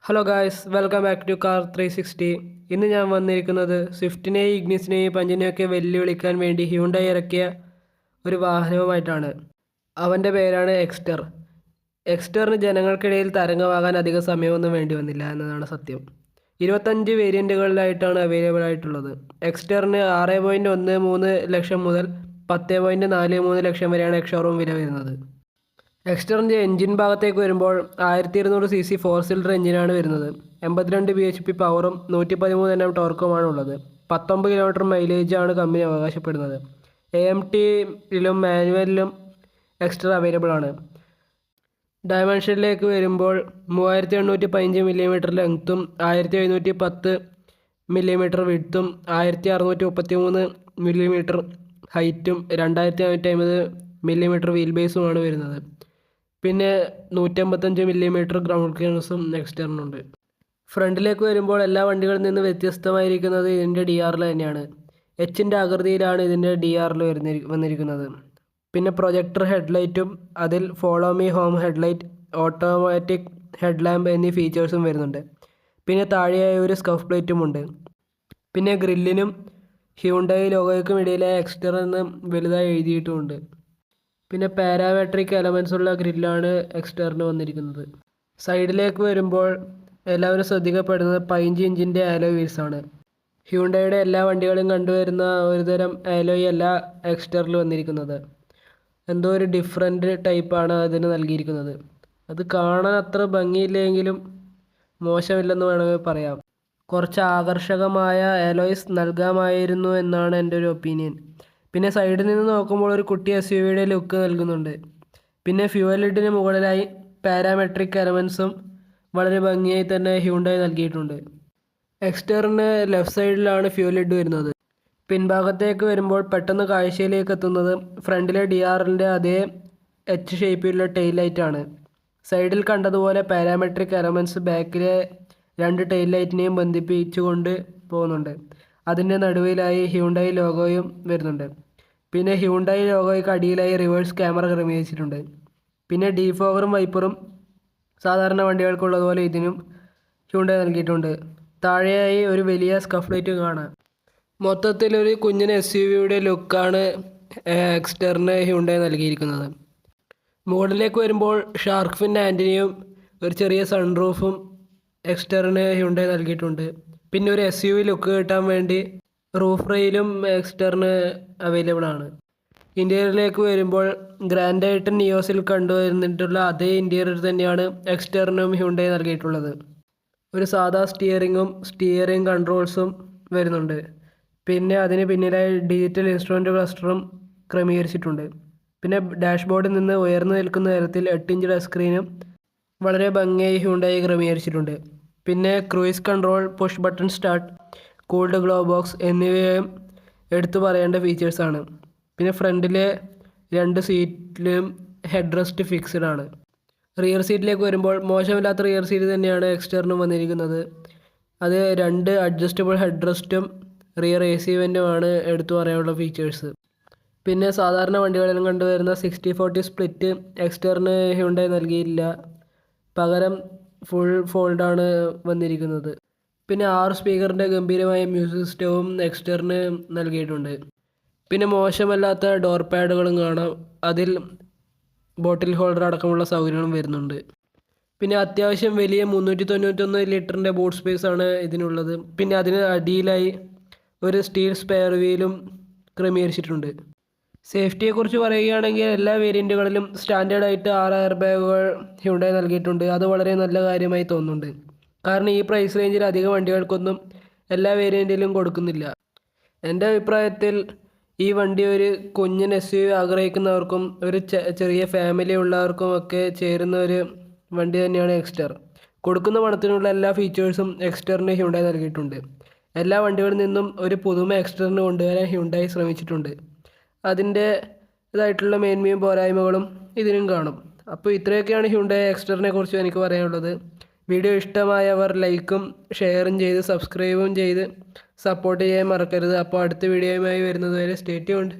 Hello guys, welcome back to car 360. ഇന്ന് ഞാൻ വന്നിരിക്കുന്നത് സ്വിഫ്റ്റിനെയും ഇഗ്നിസിനെയും പഞ്ചിനെയൊക്കെ വെല്ലുവിളിക്കാൻ വേണ്ടി ഹ്യൂണ്ടായി ഇറക്കിയ ഒരു വാഹനവുമായിട്ടാണ്. അവൻ്റെ പേരാണ് എക്സ്റ്റർ. എക്സ്റ്ററിന് ജനങ്ങൾക്കിടയിൽ തരംഗമാകാൻ അധിക സമയമൊന്നും വേണ്ടി വന്നില്ല എന്നതാണ് സത്യം. 25 വേരിയൻറ്റുകളിലായിട്ടാണ് അവൈലബിൾ ആയിട്ടുള്ളത്. എക്സ്റ്ററിന് 6.13 ലക്ഷം മുതൽ 10.43 ലക്ഷം വരെയാണ് എക്സ്-ഷോറൂം വില വരുന്നത്. എക്സ്റ്ററിൻ്റെ എഞ്ചിൻ ഭാഗത്തേക്ക് വരുമ്പോൾ 1200 cc 4 സിലിണ്ടർ എഞ്ചിനാണ് വരുന്നത്. 82 bhp പവറും 113 Nm ടോർക്കുമാണ് ഉള്ളത്. 19 കിലോമീറ്റർ മൈലേജാണ് കമ്പനി അവകാശപ്പെടുന്നത്. AMT-യിലും മാനുവലിലും എക്സ്റ്റർ അവൈലബിൾ ആണ്. ഡയമെൻഷനിലേക്ക് വരുമ്പോൾ 3815 mm ലെങ്ത്തും 1710 mm വിഡ്ത്തും 1633 mm ഹൈറ്റും 2450 mm വീൽ ബേസുമാണ് വരുന്നത്. പിന്നെ 155 mm ഗ്രൗണ്ട് ക്ലിയറൻസും എക്സ്റ്ററിനുണ്ട്. ഫ്രണ്ടിലേക്ക് വരുമ്പോൾ എല്ലാ വണ്ടികളിൽ നിന്ന് വ്യത്യസ്തമായിരിക്കുന്നത് ഇതിൻ്റെ DRL തന്നെയാണ്. എച്ചിൻ്റെ ആകൃതിയിലാണ് ഇതിൻ്റെ DRL വന്നിരിക്കുന്നത്. പിന്നെ പ്രൊജക്ടർ ഹെഡ്ലൈറ്റും അതിൽ follow me home headlight, automatic head lamp എന്നീ ഫീച്ചേഴ്സും വരുന്നുണ്ട്. പിന്നെ താഴെയായി ഒരു സ്കഫ് പ്ലേറ്റുമുണ്ട്. പിന്നെ ഗ്രില്ലിനും ഹ്യൂണ്ടായി ലോഗോയ്ക്കും ഇടയിലായി എക്സ്റ്റർ എന്ന് വലുതായി എഴുതിയിട്ടുമുണ്ട്. പിന്നെ പാരാമെട്രിക് എലമെൻസ് ഉള്ള ഗ്രില്ലാണ് എക്സ്റ്ററിന് വന്നിരിക്കുന്നത്. സൈഡിലേക്ക് വരുമ്പോൾ എല്ലാവരും ശ്രദ്ധിക്കപ്പെടുന്നത് 15 ഇഞ്ചിൻ്റെ ആലോയ് വീൽസാണ്. ഹ്യൂണ്ടായുടെ എല്ലാ വണ്ടികളും കണ്ടുവരുന്ന ഒരുതരം ആലോയ് അല്ല എക്സ്റ്ററിൽ വന്നിരിക്കുന്നത്. എന്തോ ഒരു ഡിഫറെൻറ്റ് ടൈപ്പാണ് അതിന് നൽകിയിരിക്കുന്നത്. അത് കാണാൻ അത്ര ഭംഗിയില്ലെങ്കിലും മോശമില്ലെന്ന് വേണമെങ്കിൽ പറയാം. കുറച്ച് ആകർഷകമായ ആലോയ്സ് നൽകാമായിരുന്നു എന്നാണ് എൻ്റെ ഒരു ഒപ്പീനിയൻ. പിന്നെ സൈഡിൽ നിന്ന് നോക്കുമ്പോൾ ഒരു കുട്ടി SUVയുടെ ലുക്ക് നൽകുന്നുണ്ട്. പിന്നെ ഫ്യൂവൽ ലിഡിന് മുകളിലായി പാരാമെട്രിക് എലമെൻസും വളരെ ഭംഗിയായി തന്നെ ഹ്യൂണ്ടായി നൽകിയിട്ടുണ്ട്. എക്സ്റ്ററിന് ലെഫ്റ്റ് സൈഡിലാണ് ഫ്യൂവൽ ലിഡ് വരുന്നത്. പിൻഭാഗത്തേക്ക് വരുമ്പോൾ പെട്ടെന്ന് കാഴ്ചയിലേക്ക് എത്തുന്നത് ഫ്രണ്ടിലെ DRLൻ്റെ അതേ H ഷേപ്പിലുള്ള ടെയിൽ ലൈറ്റാണ്. സൈഡിൽ കണ്ടതുപോലെ പാരാമെട്രിക് എലമെൻസ് ബാക്കിലെ 2 ടെയിൽ ലൈറ്റിനെയും ബന്ധിപ്പിച്ചുകൊണ്ട് പോകുന്നുണ്ട്. അതിൻ്റെ നടുവിലായി ഹ്യൂണ്ടായി ലോഗോയും വരുന്നുണ്ട്. പിന്നെ ഹ്യൂണ്ടായി ലോഗോയ്ക്ക് അടിയിലായി റിവേഴ്സ് ക്യാമറ ക്രമീകരിച്ചിട്ടുണ്ട്. പിന്നെ ഡീഫോഗറും വൈപ്പറും സാധാരണ വണ്ടികൾക്കുള്ളതുപോലെ ഇതിനും ഹ്യൂണ്ടായി നൽകിയിട്ടുണ്ട്. താഴെയായി ഒരു വലിയ സ്കഫ് ലൈറ്റ് കാണാം. മൊത്തത്തിലൊരു കുഞ്ഞൻ SUVയുടെ ലുക്കാണ് എക്സ്റ്ററിന് ഹ്യൂണ്ടായി നൽകിയിരിക്കുന്നത്. മുകളിലേക്ക് വരുമ്പോൾ ഷാർക്ക് ഫിൻ ആൻറ്റിനയും ഒരു ചെറിയ സൺറൂഫും എക്സ്റ്ററിന് ഹ്യൂണ്ടായി നൽകിയിട്ടുണ്ട്. പിന്നെ ഒരു SUV ലുക്ക് കിട്ടാൻ വേണ്ടി റൂഫ് റെയിലും എക്സ്റ്ററിന് അവൈലബിൾ ആണ്. ഇൻറ്റീരിയറിലേക്ക് വരുമ്പോൾ ഗ്രാൻഡായിട്ട് നിയോസിൽ കണ്ടുവരുന്നിട്ടുള്ള അതേ ഇൻറ്റീരിയർ തന്നെയാണ് എക്സ്റ്ററിനും ഹ്യൂണ്ടായി നൽകിയിട്ടുള്ളത്. ഒരു സാധാ സ്റ്റിയറിംഗ് കൺട്രോൾസും വരുന്നുണ്ട്. പിന്നെ അതിന് പിന്നിലായി ഡിജിറ്റൽ ഇൻസ്ട്രുമെൻ്റ് ക്ലസ്റ്ററും ക്രമീകരിച്ചിട്ടുണ്ട്. പിന്നെ ഡാഷ്ബോർഡിൽ നിന്ന് ഉയർന്നു നിൽക്കുന്ന തരത്തിൽ 8 ഇഞ്ച് ടച്ച് സ്ക്രീനും വളരെ ഭംഗിയായി ഹ്യൂണ്ടായി ക്രമീകരിച്ചിട്ടുണ്ട്. പിന്നെ cruise control, push button start, cooled glow box എന്നിവയും എടുത്തു പറയേണ്ട ഫീച്ചേഴ്സാണ്. പിന്നെ ഫ്രണ്ടിലെ 2 സീറ്റിലും ഹെഡ് റെസ്റ്റ് ഫിക്സ്ഡ് ആണ്. റിയർ സീറ്റിലേക്ക് വരുമ്പോൾ മോശമില്ലാത്ത റിയർ സീറ്റ് തന്നെയാണ് എക്സ്റ്ററിനും വന്നിരിക്കുന്നത്. അത് 2 അഡ്ജസ്റ്റബിൾ ഹെഡ് റെസ്റ്റും റിയർ AC വെൻറ്റുമാണ് എടുത്തു പറയാനുള്ള ഫീച്ചേഴ്സ്. പിന്നെ സാധാരണ വണ്ടികളിലും കണ്ടുവരുന്ന 60/40 സ്പ്ലിറ്റ് എക്സ്റ്ററിന് ഹ്യൂണ്ടായി നൽകിയില്ല. പകരം ഫുൾ ഫോൾഡാണ് വന്നിരിക്കുന്നത്. പിന്നെ 6 സ്പീക്കറിൻ്റെ ഗംഭീരമായ മ്യൂസിക് സിസ്റ്റവും എക്സ്റ്ററിന് നൽകിയിട്ടുണ്ട്. പിന്നെ മോശമല്ലാത്ത ഡോർ പാഡുകളും കാണാം. അതിൽ ബോട്ടിൽ ഹോൾഡർ അടക്കമുള്ള സൗകര്യങ്ങളും വരുന്നുണ്ട്. പിന്നെ അത്യാവശ്യം വലിയ 391 ലിറ്ററിൻ്റെ ബൂട്ട് സ്പേസാണ് ഇതിനുള്ളത്. പിന്നെ അതിന് അടിയിലായി ഒരു സ്റ്റീൽ സ്പെയർ വീലും ക്രമീകരിച്ചിട്ടുണ്ട്. സേഫ്റ്റിയെക്കുറിച്ച് പറയുകയാണെങ്കിൽ എല്ലാ വേരിയൻറ്റുകളിലും സ്റ്റാൻഡേർഡായിട്ട് 6 എയർ ബാഗുകൾ ഹ്യൂണ്ടായി നൽകിയിട്ടുണ്ട്. അത് വളരെ നല്ല കാര്യമായി തോന്നുന്നുണ്ട്. കാരണം ഈ പ്രൈസ് റേഞ്ചിൽ അധിക വണ്ടികൾക്കൊന്നും എല്ലാ വേരിയൻറ്റിലും കൊടുക്കുന്നില്ല. എൻ്റെ അഭിപ്രായത്തിൽ ഈ വണ്ടി ഒരു കുഞ്ഞൻ SUV ആഗ്രഹിക്കുന്നവർക്കും ഒരു ചെറിയ ഫാമിലി ഉള്ളവർക്കും ഒക്കെ ചേരുന്ന ഒരു വണ്ടി തന്നെയാണ് എക്സ്റ്റർ. കൊടുക്കുന്ന പണത്തിനുള്ള എല്ലാ ഫീച്ചേഴ്സും എക്സ്റ്ററിന് ഹ്യൂണ്ടായി നൽകിയിട്ടുണ്ട്. എല്ലാ വണ്ടികളിൽ നിന്നും ഒരു പുതുമ എക്സ്റ്ററിന് കൊണ്ടുവരാൻ ഹ്യൂണ്ടായി ശ്രമിച്ചിട്ടുണ്ട്. അതിൻ്റെ ഇതായിട്ടുള്ള മേന്മയും പോരായ്മകളും ഇതിനും കാണും. അപ്പോൾ ഇത്രയൊക്കെയാണ് ഹ്യൂണ്ടായി എക്സ്റ്ററിനെ കുറിച്ച് എനിക്ക് പറയാനുള്ളത്. വീഡിയോ ഇഷ്ടമായവർ ലൈക്കും ഷെയറും ചെയ്ത് സബ്സ്ക്രൈബും ചെയ്ത് സപ്പോർട്ട് ചെയ്യാൻ മറക്കരുത്. അപ്പോൾ അടുത്ത വീഡിയോയുമായി വരുന്നത് വരെ സ്റ്റേ ട്യൂൺഡ്.